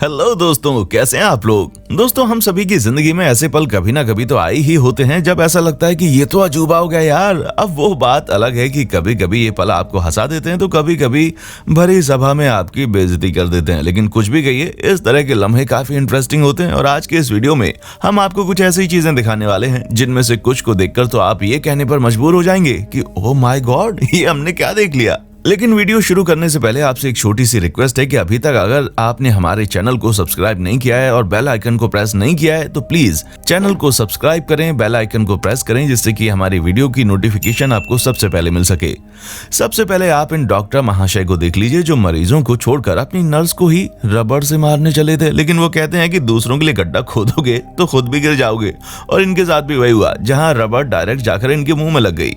Hello दोस्तों, कैसे हैं आप लोग। दोस्तों, हम सभी की जिंदगी में ऐसे पल कभी ना कभी तो आए ही होते हैं जब ऐसा लगता है कि ये तो अजूबा हो गया यार। अब वो बात अलग है कि कभी कभी ये पल आपको हंसा देते हैं तो कभी कभी भरी सभा में आपकी बेइज्जती कर देते हैं। लेकिन कुछ भी कहिए, इस तरह के लम्हे काफी इंटरेस्टिंग होते हैं और आज के इस वीडियो में हम आपको कुछ ऐसी चीजें दिखाने वाले हैं जिनमें से कुछ को देखकर तो आप ये कहने पर मजबूर हो जाएंगे कि ओह माय गॉड, ये हमने क्या देख लिया। लेकिन वीडियो शुरू करने से पहले आपसे एक छोटी सी रिक्वेस्ट है कि अभी तक अगर आपने हमारे चैनल को सब्सक्राइब नहीं किया है और बेल आइकन को प्रेस नहीं किया है तो प्लीज चैनल को सब्सक्राइब करें, बेल आइकन को प्रेस करें जिससे कि हमारी वीडियो की नोटिफिकेशन आपको सबसे पहले मिल सके। सबसे पहले आप इन डॉक्टर महाशय को देख लीजिए जो मरीजों को छोड़कर अपनी नर्स को ही रबड़ से मारने चले थे। लेकिन वो कहते हैं कि दूसरों के लिए गड्ढा खोदोगे तो खुद भी गिर जाओगे, और इनके साथ भी वही हुआ जहाँ रबड़ डायरेक्ट जाकर इनके मुंह में लग गई।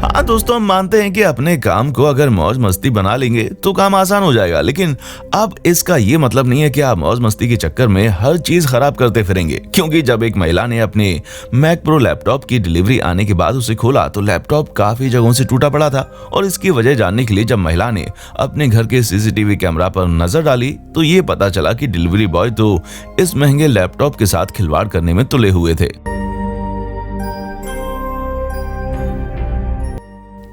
हाँ दोस्तों, हम मानते हैं कि अपने काम को अगर मौज मस्ती बना लेंगे तो काम आसान हो जाएगा, लेकिन अब इसका ये मतलब नहीं है कि आप मौज मस्ती के चक्कर में हर चीज खराब करते फिरेंगे। क्योंकि जब एक महिला ने अपने मैक प्रो लैपटॉप की डिलीवरी आने के बाद उसे खोला तो लैपटॉप काफी जगहों से टूटा पड़ा था, और इसकी वजह जानने के लिए जब महिला ने अपने घर के सीसीटीवी कैमरा पर नजर डाली तो ये पता चला कि डिलीवरी बॉय तो इस महंगे लैपटॉप के साथ खिलवाड़ करने में तुले हुए थे।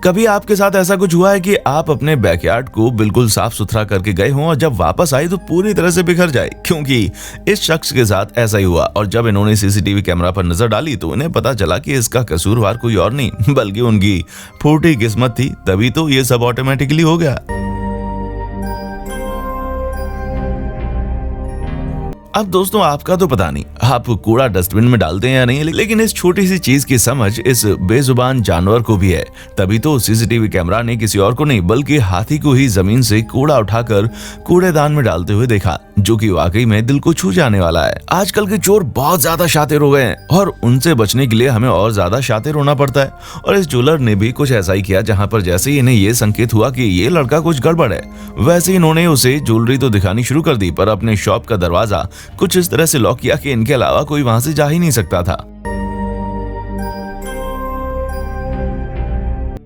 कभी आपके साथ ऐसा कुछ हुआ है कि आप अपने बैकयार्ड को बिल्कुल साफ सुथरा करके गए हों और जब वापस आए तो पूरी तरह से बिखर जाए? क्योंकि इस शख्स के साथ ऐसा ही हुआ, और जब इन्होंने सीसीटीवी कैमरा पर नजर डाली तो इन्हें पता चला कि इसका कसूरवार कोई और नहीं बल्कि उनकी फूटी किस्मत थी। तभी तो ये सब ऑटोमेटिकली हो गया। अब दोस्तों, आपका तो पता नहीं आप कूड़ा डस्टबिन में डालते हैं या नहीं, लेकिन इस छोटी सी चीज की समझ इस बेजुबान जानवर को भी है। तभी तो सीसीटीवी कैमरा ने किसी और को नहीं बल्कि हाथी को ही जमीन से कूड़ा उठाकर कूड़ेदान में डालते हुए देखा, जो कि वाकई में दिल को छू जाने वाला है। आजकल के चोर बहुत ज्यादा शातिर हो गए हैं और उनसे बचने के लिए हमें और ज्यादा शातिर होना पड़ता है। और इस ज्वेलर ने भी कुछ ऐसा ही किया। जहाँ पर जैसे ही इन्हें ये संकेत हुआ कि ये लड़का कुछ गड़बड़ है, वैसे इन्होंने उसे ज्वेलरी तो दिखानी शुरू कर दी, पर अपने शॉप का दरवाजा कुछ इस तरह से लॉक किया कि इनके अलावा कोई वहां से जा ही नहीं सकता था।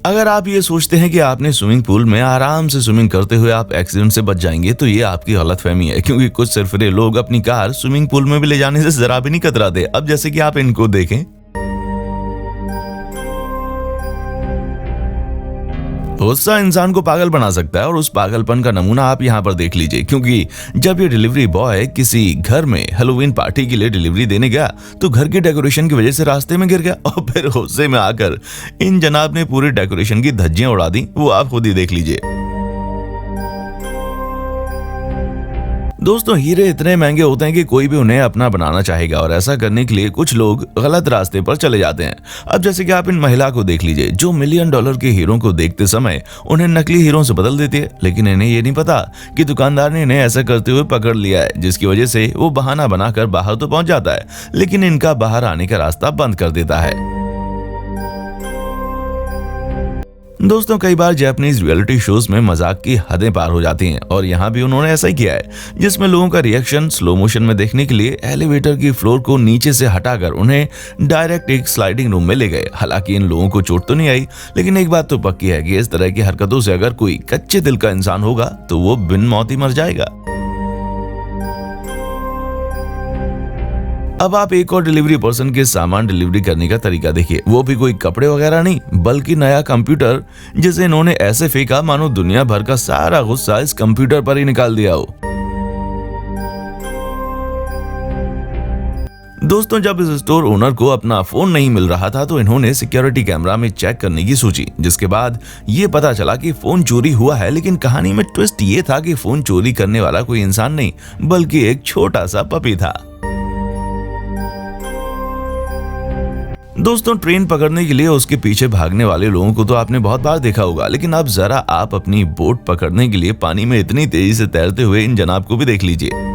अगर आप ये सोचते हैं कि आपने स्विमिंग पूल में आराम से स्विमिंग करते हुए आप एक्सीडेंट से बच जाएंगे तो ये आपकी गलतफहमी है। क्योंकि कुछ सिरफिरे लोग अपनी कार स्विमिंग पूल में भी ले जाने से जरा भी नहीं कतराते। अब जैसे कि आप इनको देखें, गुस्सा इंसान को पागल बना सकता है और उस पागलपन का नमूना आप यहाँ पर देख लीजिए। क्योंकि जब ये डिलीवरी बॉय किसी घर में हैलोवीन पार्टी के लिए डिलीवरी देने गया तो घर की डेकोरेशन की वजह से रास्ते में गिर गया और फिर गुस्से में आकर इन जनाब ने पूरी डेकोरेशन की धज्जियां उड़ा दी। वो आप खुद ही देख लीजिए। दोस्तों, हीरे इतने महंगे होते हैं कि कोई भी उन्हें अपना बनाना चाहेगा, और ऐसा करने के लिए कुछ लोग गलत रास्ते पर चले जाते हैं। अब जैसे कि आप इन महिला को देख लीजिए जो $1 मिलियन के हीरों को देखते समय उन्हें नकली हीरों से बदल देती है। लेकिन इन्हें ये नहीं पता कि दुकानदार ने इन्हें ऐसा करते हुए पकड़ लिया है, जिसकी वजह से वो बहाना बनाकर बाहर तो पहुंच जाता है लेकिन इनका बाहर आने का रास्ता बंद कर देता है। दोस्तों, कई बार जापानीज रियलिटी शोज में मजाक की हदें पार हो जाती हैं, और यहाँ भी उन्होंने ऐसा ही किया है, जिसमें लोगों का रिएक्शन स्लो मोशन में देखने के लिए एलिवेटर की फ्लोर को नीचे से हटाकर उन्हें डायरेक्ट एक स्लाइडिंग रूम में ले गए। हालांकि इन लोगों को चोट तो नहीं आई, लेकिन एक बात तो पक्की है कि इस तरह की हरकतों से अगर कोई कच्चे दिल का इंसान होगा तो वो बिन मौत ही मर जाएगा। अब आप एक और डिलीवरी पर्सन के सामान डिलीवरी करने का तरीका देखिए। वो भी कोई कपड़े वगैरह नहीं बल्कि नया कंप्यूटर, जिसे इन्होंने ऐसे फेंका मानो दुनिया भर का सारा गुस्सा इस कंप्यूटर पर ही निकाल दिया हो। दोस्तों, जब इस स्टोर ओनर को अपना फोन नहीं मिल रहा था तो इन्होंने सिक्योरिटी कैमरा में चेक करने की सोची, जिसके बाद ये पता चला कि फोन चोरी हुआ है। लेकिन कहानी में ट्विस्ट ये था कि फोन चोरी करने वाला कोई इंसान नहीं बल्कि एक छोटा सा पपी था। दोस्तों, ट्रेन पकड़ने के लिए उसके पीछे भागने वाले लोगों को तो आपने बहुत बार देखा होगा, लेकिन अब जरा आप अपनी बोट पकड़ने के लिए पानी में इतनी तेजी से तैरते हुए इन जनाब को भी देख लीजिए।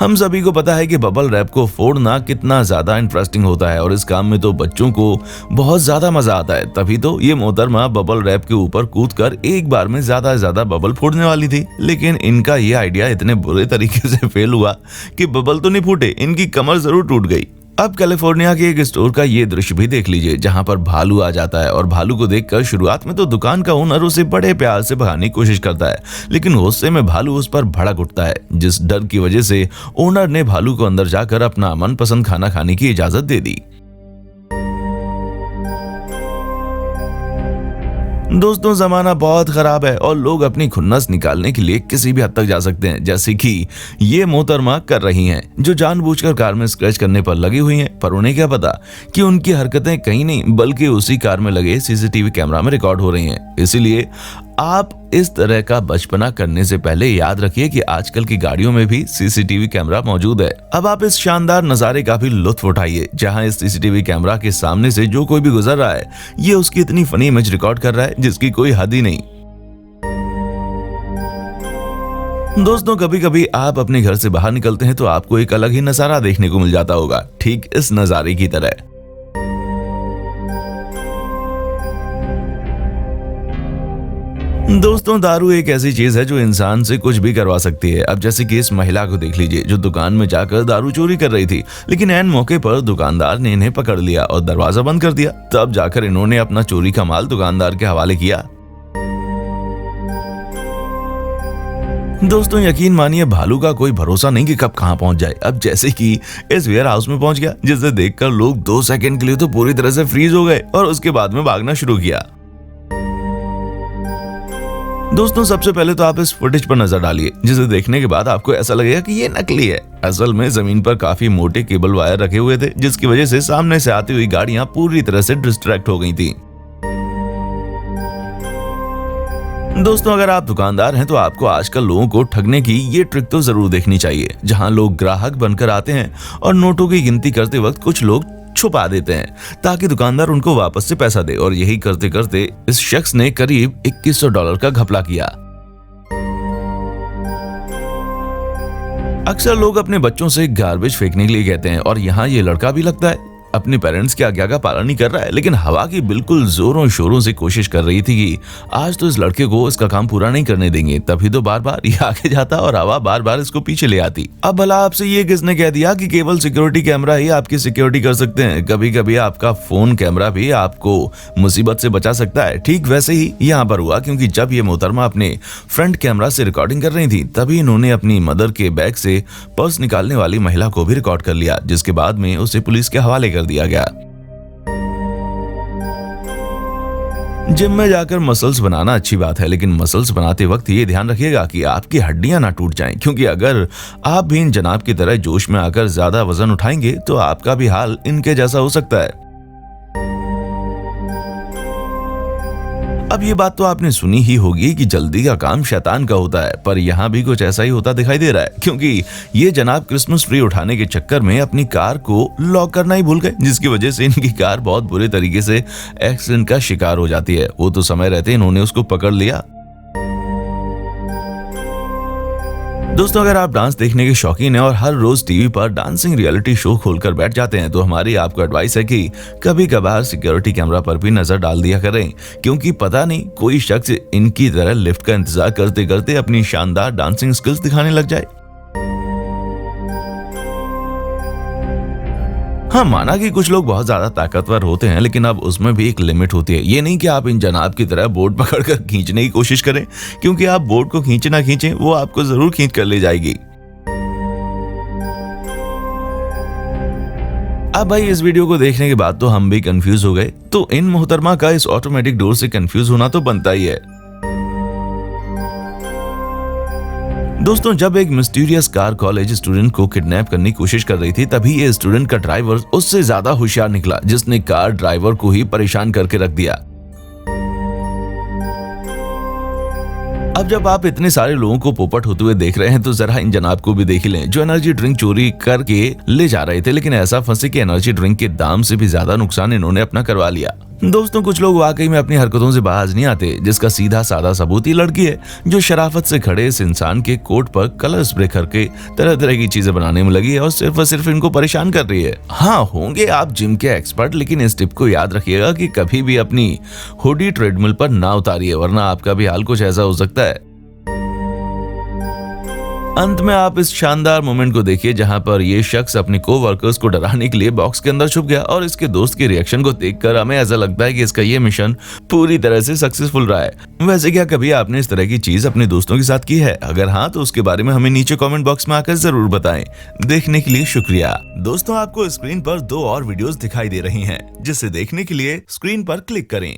हम सभी को पता है कि बबल रैप को फोड़ना कितना ज्यादा इंटरेस्टिंग होता है, और इस काम में तो बच्चों को बहुत ज्यादा मजा आता है। तभी तो ये मोहतरमा बबल रैप के ऊपर कूदकर एक बार में ज्यादा से ज्यादा बबल फोड़ने वाली थी। लेकिन इनका ये आइडिया इतने बुरे तरीके से फेल हुआ कि बबल तो नहीं फूटे, इनकी कमर जरूर टूट गई। अब कैलिफोर्निया के एक स्टोर का ये दृश्य भी देख लीजिए, जहां पर भालू आ जाता है और भालू को देखकर शुरुआत में तो दुकान का ओनर उसे बड़े प्यार से भगाने की कोशिश करता है, लेकिन गुस्से में भालू उस पर भड़क उठता है, जिस डर की वजह से ओनर ने भालू को अंदर जाकर अपना मनपसंद खाना खाने की इजाजत दे दी। दोस्तों, जमाना बहुत खराब है और लोग अपनी खुन्नस निकालने के लिए किसी भी हद तक जा सकते हैं, जैसे कि ये मोहतरमा कर रही हैं, जो जानबूझकर कार में स्क्रैच करने पर लगी हुई हैं, पर उन्हें क्या पता कि उनकी हरकतें कहीं नहीं बल्कि उसी कार में लगे सीसीटीवी कैमरा में रिकॉर्ड हो रही हैं। इसीलिए आप इस तरह का बचपना करने से पहले याद रखिए कि आजकल की गाड़ियों में भी सीसीटीवी कैमरा मौजूद है। अब आप इस शानदार नजारे का भी लुत्फ उठाइए, जहां इस सीसीटीवी कैमरा के सामने से जो कोई भी गुजर रहा है, ये उसकी इतनी फनी इमेज रिकॉर्ड कर रहा है जिसकी कोई हद ही नहीं। दोस्तों, कभी कभी आप अपने घर से बाहर निकलते हैं तो आपको एक अलग ही नजारा देखने को मिल जाता होगा, ठीक इस नजारे की तरह। दोस्तों, दारू एक ऐसी चीज है जो इंसान से कुछ भी करवा सकती है। अब जैसे कि इस महिला को देख लीजिए, जो दुकान में जाकर दारू चोरी कर रही थी, लेकिन ऐन मौके पर दुकानदार ने इन्हें पकड़ लिया और दरवाजा बंद कर दिया। तब जाकर इन्होंने अपना चोरी का माल दुकानदार के हवाले किया। दोस्तों, यकीन मानिए भालू का कोई भरोसा नहीं कि कब कहां पहुंच जाए। अब जैसे कि इस वेयर हाउस में पहुंच गया, जिसे देखकर लोग 2 सेकंड के लिए तो पूरी तरह से फ्रीज हो गए और उसके बाद में भागना शुरू किया। दोस्तों, सबसे पहले तो आप इस फुटेज पर नजर डालिए, जिसे देखने के बाद आपको ऐसा लगेगा कि ये नकली है। असल में जमीन पर काफी मोटे केबल वायर रखे हुए थे, जिसकी वजह से सामने से आती हुई गाड़ियां पूरी तरह से डिस्ट्रैक्ट हो गई थी। दोस्तों, अगर आप दुकानदार हैं तो आपको आजकल लोगों को ठगने की ये ट्रिक तो जरूर देखनी चाहिए, जहां लोग ग्राहक बनकर आते हैं और नोटों की गिनती करते वक्त कुछ लोग छुपा देते हैं ताकि दुकानदार उनको वापस से पैसा दे। और यही करते करते इस शख्स ने करीब $2100 का घपला किया। अक्सर लोग अपने बच्चों से गार्बेज फेंकने के लिए कहते हैं, और यहाँ ये लड़का भी लगता है अपने पेरेंट्स की आज्ञा का पालन नहीं कर रहा है, लेकिन हवा की बिल्कुल जोरों शोरों से कोशिश कर रही थी कि आज तो इस लड़के को इसका काम पूरा नहीं करने देंगे। तभी तो बार बार ये आगे जाता और हवा बार बार इसको पीछे ले आती। अब भला आपसे ये किसने कह दिया कि केवल सिक्योरिटी कैमरा ही आपकी सिक्योरिटी कर सकते हैं? कभी कभी आपका फोन कैमरा भी आपको मुसीबत से बचा सकता है। ठीक वैसे ही यहाँ पर हुआ, क्योंकि जब ये मोहतरमा अपने फ्रंट कैमरा से रिकॉर्डिंग कर रही थी, तभी इन्होंने अपनी मदर के बैग से पर्स निकालने वाली महिला को भी रिकॉर्ड कर लिया, जिसके बाद में उसे पुलिस के हवाले कर दिया गया। जिम में जाकर मसल्स बनाना अच्छी बात है, लेकिन मसल्स बनाते वक्त ये ध्यान रखिएगा कि आपकी हड्डियां ना टूट जाएं, क्योंकि अगर आप भी इन जनाब की तरह जोश में आकर ज्यादा वजन उठाएंगे तो आपका भी हाल इनके जैसा हो सकता है। अब ये बात तो आपने सुनी ही होगी कि जल्दी का काम शैतान का होता है, पर यहाँ भी कुछ ऐसा ही होता दिखाई दे रहा है, क्योंकि ये जनाब क्रिसमस ट्री उठाने के चक्कर में अपनी कार को लॉक करना ही भूल गए, जिसकी वजह से इनकी कार बहुत बुरे तरीके से एक्सीडेंट का शिकार हो जाती है। वो तो समय रहते इन्होंने उसको पकड़ लिया। दोस्तों, अगर आप डांस देखने के शौकीन हैं और हर रोज टीवी पर डांसिंग रियलिटी शो खोलकर बैठ जाते हैं, तो हमारी आपको एडवाइस है कि कभी कभार सिक्योरिटी कैमरा पर भी नजर डाल दिया करें, क्योंकि पता नहीं कोई शख्स इनकी तरह लिफ्ट का इंतजार करते करते अपनी शानदार डांसिंग स्किल्स दिखाने लग जाए। हाँ, माना कि कुछ लोग बहुत ज्यादा ताकतवर होते हैं, लेकिन अब उसमें भी एक लिमिट होती है। ये नहीं कि आप इन जनाब की तरह बोर्ड पकड़कर खींचने की कोशिश करें, क्योंकि आप बोर्ड को खींचे ना खींचे, वो आपको जरूर खींच कर ले जाएगी। अब भाई, इस वीडियो को देखने के बाद तो हम भी कंफ्यूज हो गए, तो इन मोहतरमा का इस ऑटोमेटिक डोर से कंफ्यूज होना तो बनता ही है। दोस्तों, जब एक मिस्टीरियस कार कॉलेज स्टूडेंट को किडनैप करने की कोशिश कर रही थी, तभी ये स्टूडेंट का ड्राइवर उससे ज्यादा होशियार निकला, जिसने कार ड्राइवर को ही परेशान करके रख दिया। अब जब आप इतने सारे लोगों को पोपट होते हुए देख रहे हैं, तो जरा इन जनाब को भी देख ही लें, जो एनर्जी ड्रिंक चोरी करके ले जा रहे थे, लेकिन ऐसा फंसे कि एनर्जी ड्रिंक के दाम से भी ज्यादा नुकसान इन्होंने अपना करवा लिया। दोस्तों, कुछ लोग वाकई में अपनी हरकतों से बाज नहीं आते, जिसका सीधा साधा सबूत ही लड़की है, जो शराफत से खड़े इस इंसान के कोट पर कलर स्प्रे करके तरह तरह की चीजें बनाने में लगी है और सिर्फ इनको परेशान कर रही है। हाँ, होंगे आप जिम के एक्सपर्ट, लेकिन इस टिप को याद रखिएगा कि कभी भी अपनी हुडी ट्रेडमिल पर ना उतारिए, वरना आपका भी हाल कुछ ऐसा हो सकता है। अंत में आप इस शानदार मोमेंट को देखिए जहां पर ये शख्स अपनी को-वर्कर्स को डराने के लिए बॉक्स के अंदर छुप गया और इसके दोस्त के रिएक्शन को देखकर हमें ऐसा लगता है कि इसका ये मिशन पूरी तरह से सक्सेसफुल रहा है। वैसे क्या कभी आपने इस तरह की चीज अपने दोस्तों के साथ की है? अगर हाँ तो उसके बारे में हमें नीचे कमेंट बॉक्स में आकर जरूर बताएं। देखने के लिए शुक्रिया। दोस्तों, आपको स्क्रीन पर 2 और वीडियोस दिखाई दे रही हैं, जिसे देखने के लिए स्क्रीन पर क्लिक करें।